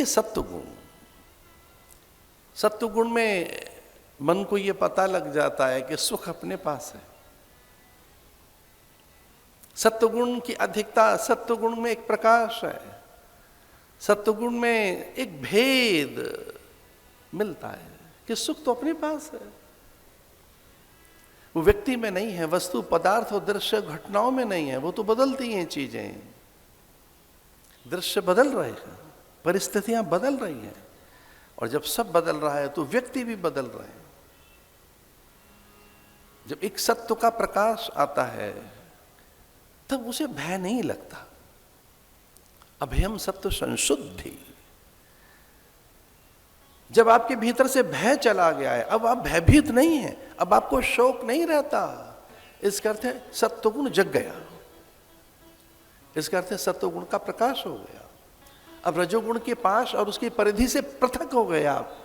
सत्वगुण, सत्वगुण में मन को यह पता लग जाता है कि सुख अपने पास है। सत्वगुण की अधिकता, सत्वगुण में एक प्रकाश है, सत्वगुण में एक भेद मिलता है कि सुख तो अपने पास है। वो व्यक्ति में नहीं है, वस्तु पदार्थ और दृश्य घटनाओं में नहीं है, वो तो बदलती हैं चीजें, दृश्य बदल रहे हैं, परिस्थितियां बदल रही हैं, और जब सब बदल रहा है तो व्यक्ति भी बदल रहे हैं। जब एक सत्व का प्रकाश आता है तब उसे भय नहीं लगता। अभयम सत्व संशुद्धि। जब आपके भीतर से भय चला गया है, अब आप भयभीत नहीं है, अब आपको शोक नहीं रहता, इसका अर्थ है सत्वगुण जग गया, इसका अर्थ है सत्वगुण का प्रकाश हो गया। अब रजोगुण के पास और उसकी परिधि से पृथक हो गए आप।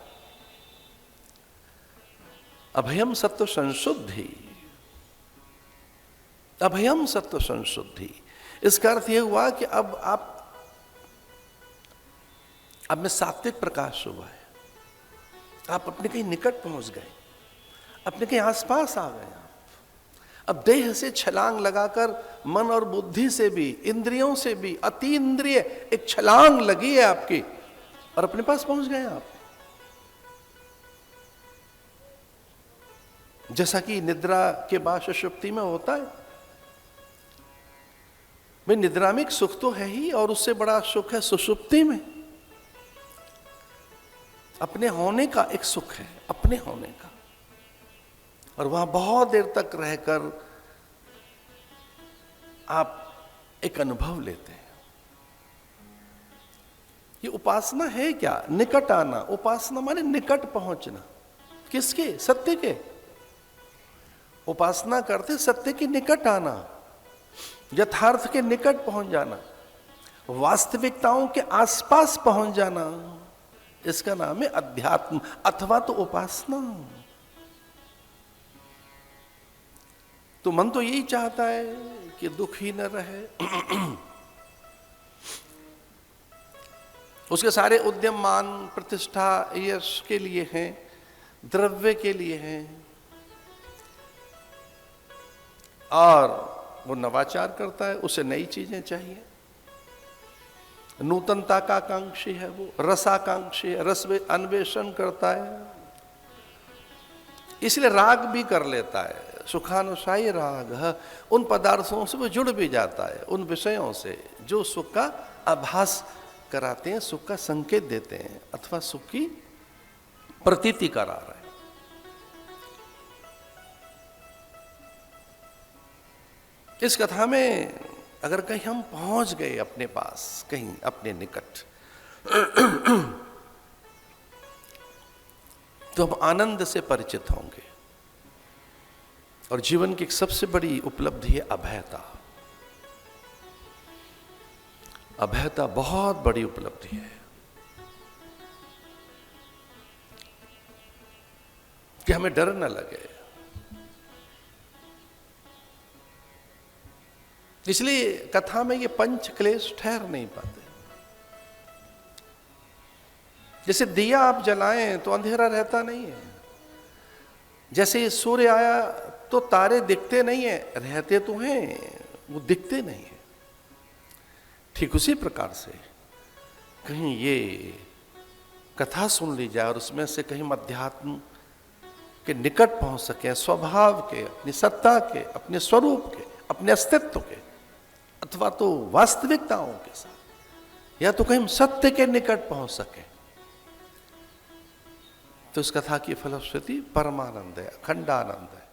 अभयम सत्व संशुद्धि, अभयम सत्व संशुद्धि। इसका अर्थ यह हुआ कि अब में सात्विक प्रकाश हुआ है, आप अपने कहीं निकट पहुंच गए, अपने कहीं आसपास आ गए। अब देह से छलांग लगाकर मन और बुद्धि से भी, इंद्रियों से भी, अति इंद्रिय एक छलांग लगी है आपकी, और अपने पास पहुंच गए आप। जैसा कि निद्रा के बाद सुषुप्ति में होता है। भाई निद्रा में एक सुख तो है ही, और उससे बड़ा सुख है सुषुप्ति में। अपने होने का एक सुख है, अपने होने का, और वहां बहुत देर तक रहकर आप एक अनुभव लेते हैं। ये उपासना है क्या? निकट आना। उपासना माने निकट पहुंचना। किसके? सत्य के। उपासना करते सत्य के निकट आना, यथार्थ के निकट पहुंच जाना, वास्तविकताओं के आसपास पहुंच जाना। इसका नाम है अध्यात्म अथवा तो उपासना। तो मन तो यही चाहता है कि दुख ही न रहे। उसके सारे उद्यम मान प्रतिष्ठा यश के लिए हैं, द्रव्य के लिए हैं, और वो नवाचार करता है, उसे नई चीजें चाहिए, नूतनता का आकांक्षी है, वो रसाकांक्षी है, रस अन्वेषण करता है। इसलिए राग भी कर लेता है, सुखानुसायी राग। उन पदार्थों से वो जुड़ भी जाता है, उन विषयों से जो सुख का आभास कराते हैं, सुख का संकेत देते हैं, अथवा सुख की प्रतीति करा रहे हैं। इस कथा में अगर कहीं हम पहुंच गए अपने पास, कहीं अपने निकट, तो हम आनंद से परिचित होंगे। और जीवन की एक सबसे बड़ी उपलब्धि है अभयता। अभयता बहुत बड़ी उपलब्धि है कि हमें डर न लगे। इसलिए कथा में ये पंच क्लेश ठहर नहीं पाते। जैसे दिया आप जलाएं तो अंधेरा रहता नहीं है, जैसे सूर्य आया तो तारे दिखते नहीं है, रहते तो हैं, वो दिखते नहीं है। ठीक उसी प्रकार से कहीं ये कथा सुन ली जाए और उसमें से कहीं अध्यात्म के निकट पहुंच सके, स्वभाव के, अपनी सत्ता के, अपने स्वरूप के, अपने अस्तित्व के, अथवा तो वास्तविकताओं के साथ, या तो कहीं हम सत्य के निकट पहुंच सके, तो इस कथा की फलश्रुति परमानंद है, अखंडानंद है।